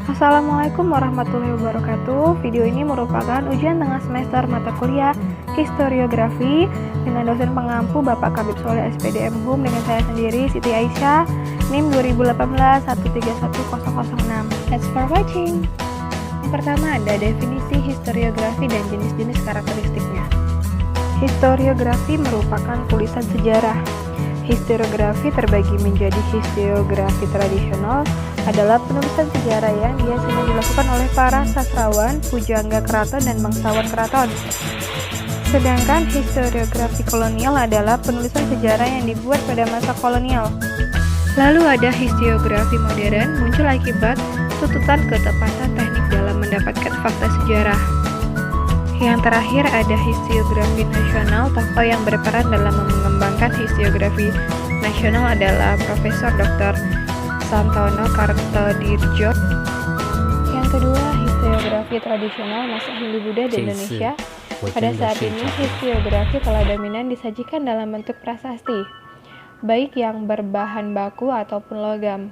Assalamualaikum warahmatullahi wabarakatuh. Video ini merupakan ujian tengah semester mata kuliah Historiografi dengan dosen pengampu Bapak Kabib Soleh SPD MHUM dengan saya sendiri Siti Aisyah, NIM 2018-1311006. Thanks for watching. Yang pertama ada definisi historiografi dan jenis-jenis karakteristiknya. Historiografi merupakan tulisan sejarah. Historiografi terbagi menjadi historiografi tradisional adalah penulisan sejarah yang biasanya dilakukan oleh para sastrawan, pujangga keraton, dan bangsawan keraton. Sedangkan historiografi kolonial adalah penulisan sejarah yang dibuat pada masa kolonial. Lalu ada historiografi modern, muncul akibat tuntutan ketepatan teknik dalam mendapatkan fakta sejarah. Yang terakhir ada historiografi nasional. Tokoh yang berperan dalam mengembangkan historiografi nasional adalah Profesor Dr. Santono Kartodirjo. Yang kedua, historiografi tradisional masa Hindu-Buddha di Indonesia. Pada saat ini, historiografi telah dominan disajikan dalam bentuk prasasti, baik yang berbahan baku ataupun logam.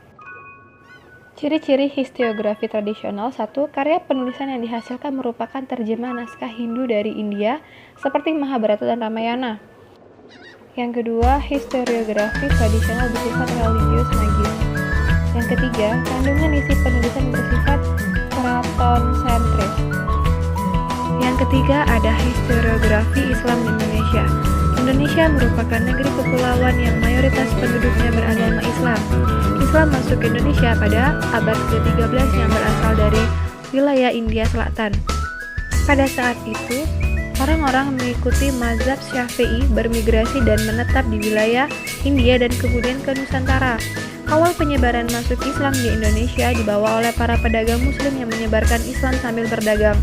Ciri-ciri historiografi tradisional: 1. Karya penulisan yang dihasilkan merupakan terjemahan naskah Hindu dari India seperti Mahabharata dan Ramayana. Yang kedua, historiografi tradisional bersifat religius magis. Yang ketiga, kandungan isi penulisan bersifat keraton sentris. Yang ketiga ada historiografi Islam di Indonesia. Indonesia merupakan negeri kepulauan yang mayoritas penduduknya beragama Islam. Islam masuk ke Indonesia pada abad ke-13 yang berasal dari wilayah India Selatan. Pada saat itu, orang-orang mengikuti mazhab Syafi'i bermigrasi dan menetap di wilayah India dan kemudian ke Nusantara. Awal penyebaran masuk Islam di Indonesia dibawa oleh para pedagang muslim yang menyebarkan Islam sambil berdagang.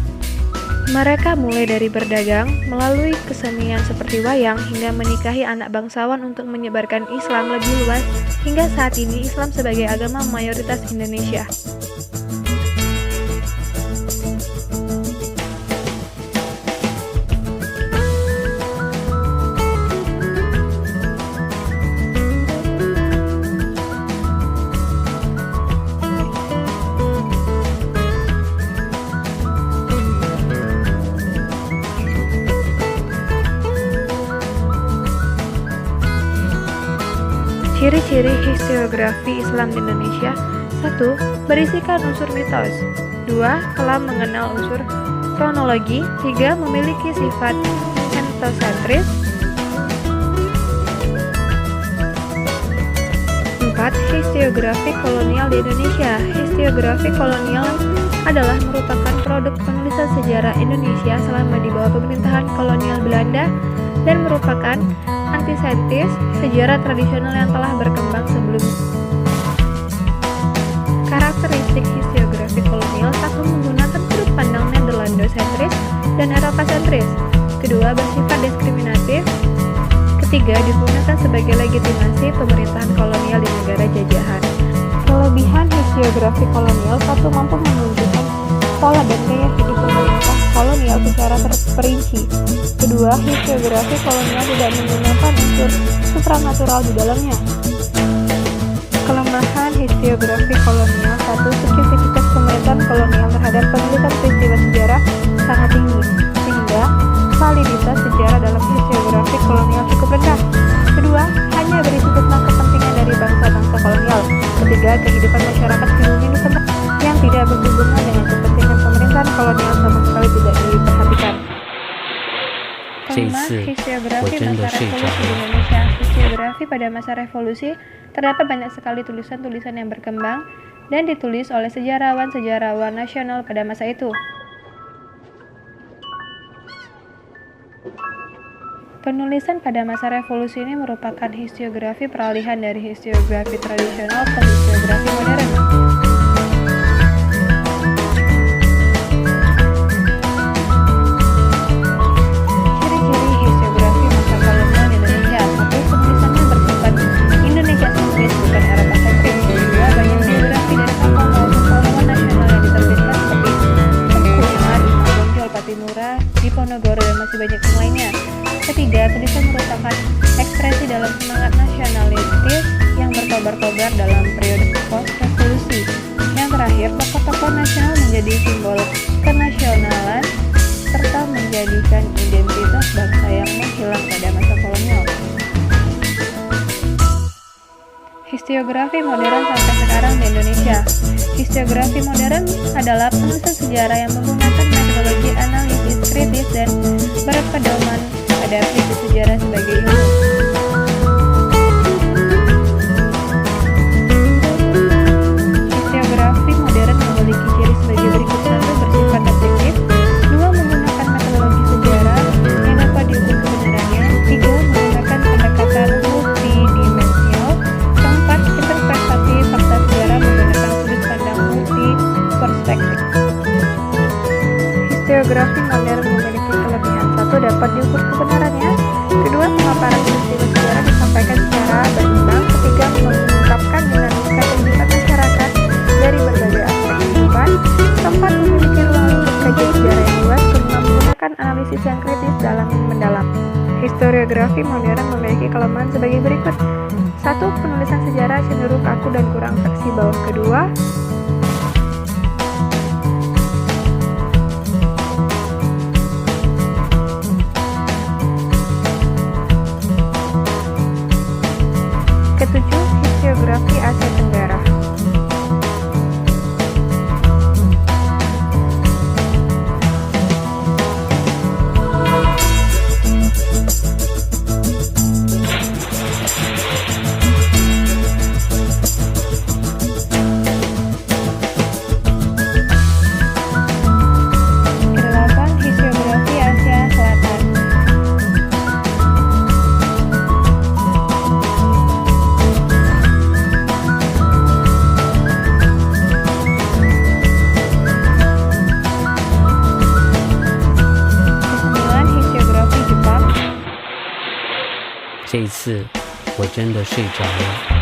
Mereka mulai dari berdagang, melalui kesenian seperti wayang, hingga menikahi anak bangsawan untuk menyebarkan Islam lebih luas, hingga saat ini Islam sebagai agama mayoritas Indonesia. Ciri-ciri historiografi Islam di Indonesia: 1. Berisikan unsur mitos. 2. Telah mengenal unsur kronologi. 3. Memiliki sifat etnosentris. 4. Historiografi kolonial di Indonesia. Historiografi kolonial adalah merupakan produk penulisan sejarah Indonesia selama di bawah pemerintahan kolonial Belanda dan merupakan antisentis sejarah tradisional yang telah berkembang sebelumnya. Karakteristik historiografi kolonial: 1. Menggunakan sudut pandang Nederlandosentris dan Eropa-sentris. Kedua, bersifat diskriminatif. Ketiga, digunakan sebagai legitimasi pemerintahan kolonial di negara jajahan. Kelebihan historiografi kolonial: 1. Mampu menunjukkan pola dan gaya hidup pemerintah kolonial secara terperinci. Kedua, historiografi kolonial tidak menggunakan unsur supranatural di dalamnya. Kelemahan historiografi kolonial: 1. Subjektivitas pemerintahan kolonial terhadap penulisan peristiwa sejarah sangat tinggi, sehingga validitas sejarah dalam historiografi kolonial cukup rendah. Kedua, hanya berisi tentang kepentingan dari bangsa-bangsa kolonial. Ketiga, kehidupan masyarakat Hindu Nusantara yang tidak berhubungan dengan kepentingan pemerintahan kolonial sama sekali tidak diperhatikan. Kelima, historiografi masa revolusi di Indonesia. Historiografi pada masa revolusi terdapat banyak sekali tulisan-tulisan yang berkembang dan ditulis oleh sejarawan-sejarawan nasional pada masa itu. Penulisan pada masa revolusi ini merupakan historiografi peralihan dari historiografi tradisional ke historiografi modern. Ciri-ciri historiografi masa kolonial di Indonesia: 1. Penulisannya bersifat Indonesia sentris bukan Eropa sentris. 2. Banyak biografi dari tokoh maupun pahlawan nasional yang diterbitkan seperti Tengku Umar, Imam Bonjol, Patimura, Diponegoro, dan masih banyak yang lainnya. Ketiga, tulisan merupakan ekspresi dalam semangat nasionalistis yang berkobar-kobar dalam periode post-revolusi. Yang terakhir, Tokoh-tokoh nasional menjadi simbol kenasionalan serta menjadikan identitas bangsa yang menghilang pada masa kolonial. Historiografi modern sampai sekarang di Indonesia. Historiografi modern adalah penulisan sejarah yang menggunakan metodologi analisis kritis dan berpedoman pada prinsip sejarah sebagai ilmu. Historiografi modern memiliki ciri sebagai berikut: 1. Bersifat objektif. 2. Menggunakan metodologi sejarah yang dapat diukur kebenarannya. 3. Menggunakan pendekatan multidimensional. 4. Interpretasi fakta sejarah menggunakan sudut pandang multi-perspektif. Historiografi modern memiliki kelebihan: 1. Dapat diukur kebenarannya. 2. Pemaparan peristiwa sejarah disampaikan secara berimbang. 3. Mengungkapkan dinamika kehidupan masyarakat dari berbagai aspek kehidupan. 4. Memiliki ruang lingkup kajian sejarah yang luas. 5. Menggunakan analisis yang kritis dalam mendalam. Historiografi modern memiliki kelemahan sebagai berikut: 1. Penulisan sejarah cenderung kaku dan kurang fleksibel. 2. Ketujuh, historiografi Asia Tenggara. Kedelapan, historiografi Asia Selatan. Kesembilan, historiografi Jepang. 这一次我真的睡着了。